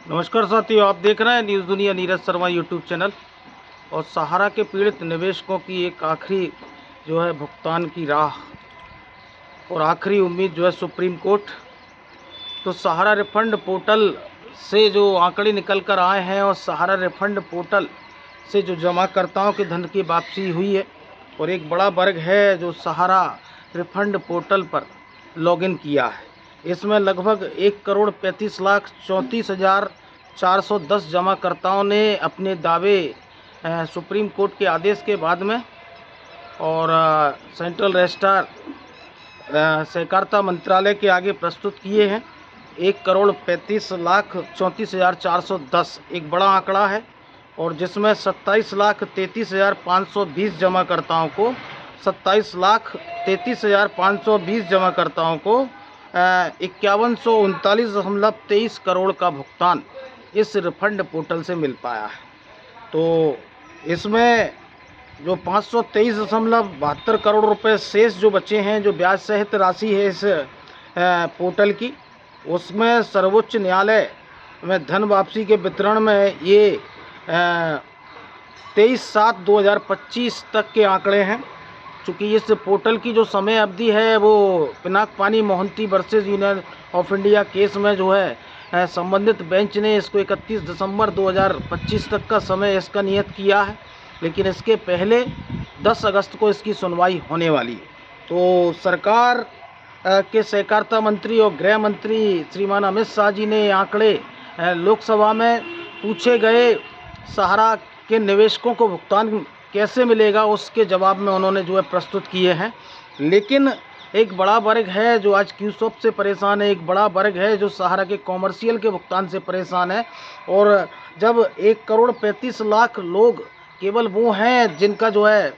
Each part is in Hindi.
नमस्कार साथियों, आप देख रहे हैं न्यूज़ दुनिया नीरज शर्मा यूट्यूब चैनल। और सहारा के पीड़ित निवेशकों की एक आखिरी जो है भुगतान की राह और आखिरी उम्मीद जो है सुप्रीम कोर्ट। तो सहारा रिफंड पोर्टल से जो आंकड़े निकल कर आए हैं और सहारा रिफंड पोर्टल से जो जमाकर्ताओं के धन की वापसी हुई है और एक बड़ा वर्ग है जो सहारा रिफंड पोर्टल पर लॉगिन किया है। इसमें लगभग 1,35,34,410 जमाकर्ताओं ने अपने दावे सुप्रीम कोर्ट के आदेश के बाद में और सेंट्रल रजिस्ट्रार सहकारिता मंत्रालय के आगे प्रस्तुत किए हैं। 1,35,34,410 एक बड़ा आंकड़ा है और जिसमें 27,33,520 जमाकर्ताओं को 27,33,520 जमाकर्ताओं को 5139.23 करोड़ का भुगतान इस रिफंड पोर्टल से मिल पाया है। तो इसमें जो 523.72 करोड़ रुपए शेष जो बचे हैं, जो ब्याज सहित राशि है इस पोर्टल की, उसमें सर्वोच्च न्यायालय में धन वापसी के वितरण में ये 23/7/2025 तक के आंकड़े हैं। चूँकि इस पोर्टल की जो समय अवधि है वो Pinakpani Mohanty versus union of India case में जो है संबंधित बेंच ने इसको 31 दिसंबर 2025 तक का समय इसका नियत किया है, लेकिन इसके पहले 10 अगस्त को इसकी सुनवाई होने वाली है। तो सरकार के सहकारिता मंत्री और गृह मंत्री श्रीमान अमित शाह जी ने आंकड़े लोकसभा में पूछे गए सहारा के निवेशकों को भुगतान कैसे मिलेगा, उसके जवाब में उन्होंने जो है प्रस्तुत किए हैं। लेकिन एक बड़ा वर्ग है जो आज क्यूसॉप से परेशान है, एक बड़ा वर्ग है जो सहारा के कॉमर्शियल के भुगतान से परेशान है। और जब 1,35,00,000 लोग केवल वो हैं जिनका जो है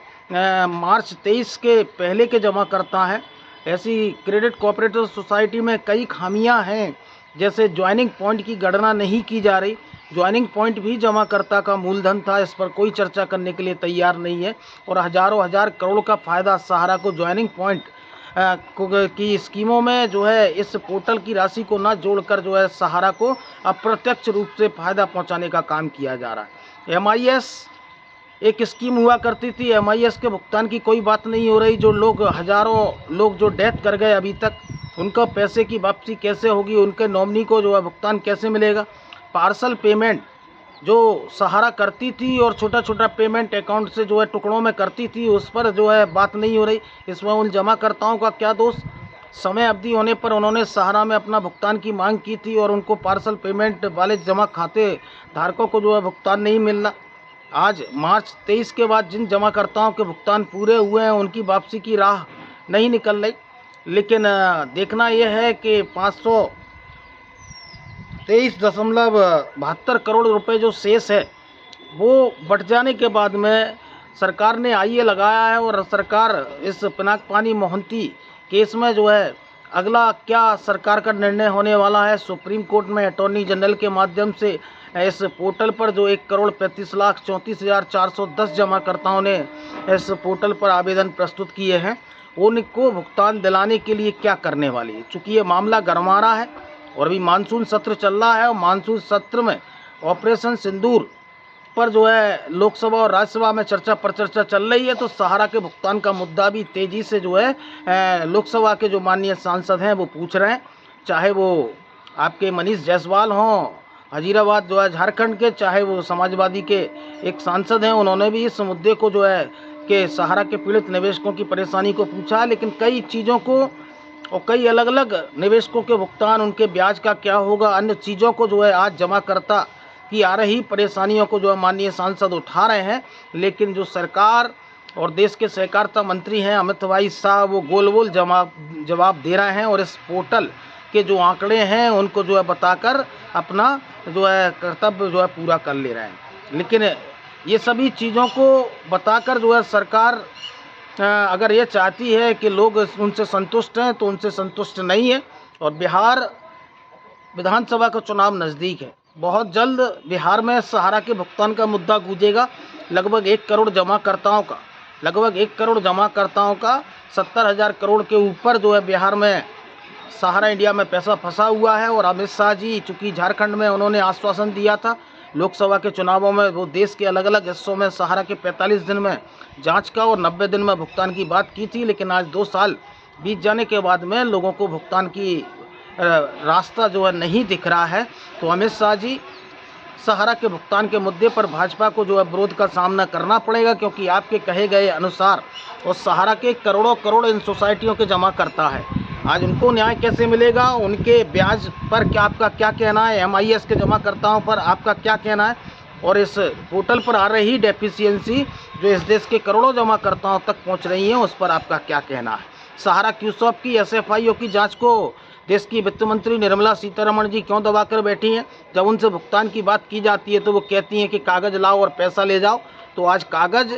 मार्च 23 के पहले के जमा करता है, ऐसी क्रेडिट कोऑपरेटिव सोसाइटी में कई खामियां हैं, जैसे ज्वाइनिंग पॉइंट की गणना नहीं की जा रही। ज्वाइनिंग पॉइंट भी जमाकर्ता का मूलधन था, इस पर कोई चर्चा करने के लिए तैयार नहीं है। और हजारों हजार करोड़ का फ़ायदा सहारा को ज्वाइनिंग पॉइंट की स्कीमों में जो है इस पोर्टल की राशि को ना जोड़कर जो है सहारा को अप्रत्यक्ष रूप से फ़ायदा पहुंचाने का काम किया जा रहा है। MIS एक स्कीम हुआ करती थी, MIS के भुगतान की कोई बात नहीं हो रही। जो लोग हजारों लोग जो डेथ कर गए अभी तक, उनका पैसे की वापसी कैसे होगी, उनके नॉमिनी को जो है भुगतान कैसे मिलेगा। पार्सल पेमेंट जो सहारा करती थी और छोटा छोटा पेमेंट अकाउंट से जो है टुकड़ों में करती थी, उस पर जो है बात नहीं हो रही। इसमें उन जमाकर्ताओं का क्या दोष? समय अवधि होने पर उन्होंने सहारा में अपना भुगतान की मांग की थी और उनको पार्सल पेमेंट वाले जमा खाते धारकों को जो है भुगतान नहीं मिलना। आज मार्च 23 के बाद जिन जमाकर्ताओं के भुगतान पूरे हुए हैं उनकी वापसी की राह नहीं निकल रही। लेकिन देखना यह है कि 523.72 करोड़ रुपए जो शेष है वो बढ़ जाने के बाद में सरकार ने आईए लगाया है और सरकार इस पिनाकपानी मोहंती केस में जो है अगला क्या सरकार का निर्णय होने वाला है। सुप्रीम कोर्ट में अटॉर्नी जनरल के माध्यम से इस पोर्टल पर जो 1,35,34,410 जमाकर्ताओं ने इस पोर्टल पर आवेदन प्रस्तुत किए हैं, उनको भुगतान दिलाने के लिए क्या करने वाली है। चूँकि ये मामला गरमा रहा है और अभी मानसून सत्र चल रहा है और मानसून सत्र में ऑपरेशन सिंदूर पर जो है लोकसभा और राज्यसभा में चर्चा पर चर्चा चल रही है। तो सहारा के भुगतान का मुद्दा भी तेज़ी से जो है लोकसभा के जो माननीय सांसद हैं वो पूछ रहे हैं, चाहे वो आपके मनीष जायसवाल हों हजीराबाद जो है झारखंड के, चाहे वो समाजवादी के एक सांसद हैं, उन्होंने भी इस मुद्दे को जो है कि सहारा के पीड़ित निवेशकों की परेशानी को पूछा है। लेकिन कई चीज़ों को और कई अलग अलग निवेशकों के भुगतान, उनके ब्याज का क्या होगा, अन्य चीज़ों को जो है आज जमाकर्ता की आ रही परेशानियों को जो है माननीय सांसद उठा रहे हैं। लेकिन जो सरकार और देश के सहकारिता मंत्री हैं अमित भाई शाह, वो गोल गोल जवाब दे रहे हैं और इस पोर्टल के जो आंकड़े हैं उनको जो है बताकर अपना जो है कर्तव्य जो है पूरा कर ले रहे हैं। लेकिन ये सभी चीज़ों को बताकर जो है सरकार अगर ये चाहती है कि लोग उनसे संतुष्ट हैं तो उनसे संतुष्ट नहीं है। और बिहार विधानसभा का चुनाव नज़दीक है, बहुत जल्द बिहार में सहारा के भुगतान का मुद्दा गूंजेगा। लगभग 1 करोड़ जमाकर्ताओं का 70,000 करोड़ के ऊपर जो है बिहार में सहारा इंडिया में पैसा फंसा हुआ है। और अमित शाह जी चूँकि झारखंड में उन्होंने आश्वासन दिया था लोकसभा के चुनावों में, वो देश के अलग अलग हिस्सों में सहारा के 45 दिन में जांच का और 90 दिन में भुगतान की बात की थी, लेकिन आज 2 साल बीत जाने के बाद में लोगों को भुगतान की रास्ता जो है नहीं दिख रहा है। तो अमित शाह जी, सहारा के भुगतान के मुद्दे पर भाजपा को जो है विरोध का सामना करना पड़ेगा, क्योंकि आपके कहे गए अनुसार और सहारा के करोड़ों करोड़ इन सोसाइटियों के जमा करता है। आज उनको न्याय कैसे मिलेगा? उनके ब्याज पर क्या आपका क्या कहना है? MIS के जमाकर्ताओं पर आपका क्या कहना है? और इस पोर्टल पर आ रही डेफिशिएंसी जो इस देश के करोड़ों जमाकर्ताओं तक पहुंच रही है, उस पर आपका क्या कहना है? सहारा क्यूसॉप की SFIO की जांच को देश की वित्त मंत्री निर्मला सीतारमण जी क्यों दबाकर बैठी हैं? जब उनसे भुगतान की बात की जाती है तो वो कहती हैं कि कागज़ लाओ और पैसा ले जाओ। तो आज कागज़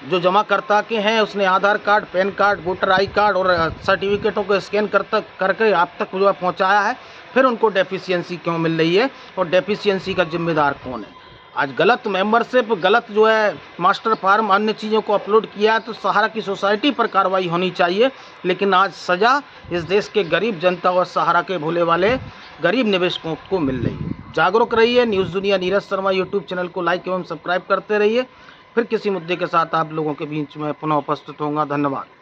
जो जमाकर्ता के हैं उसने Aadhaar card, PAN card, voter I card और सर्टिफिकेटों को स्कैन करके आप तक जो है पहुँचाया है, फिर उनको डेफिशिएंसी क्यों मिल रही है और डेफिशिएंसी का जिम्मेदार कौन है? आज गलत मेंबरशिप, गलत जो है मास्टर फार्म, अन्य चीज़ों को अपलोड किया है तो सहारा की सोसाइटी पर कार्रवाई होनी चाहिए, लेकिन आज सज़ा इस देश के गरीब जनता और सहारा के भोले वाले गरीब निवेशकों को मिल रही है। जागरूक रहिए। न्यूज़ दुनिया नीरज शर्मा यूट्यूब चैनल को लाइक एवं सब्सक्राइब करते रहिए। फिर किसी मुद्दे के साथ आप लोगों के बीच में पुनः उपस्थित होऊंगा। धन्यवाद।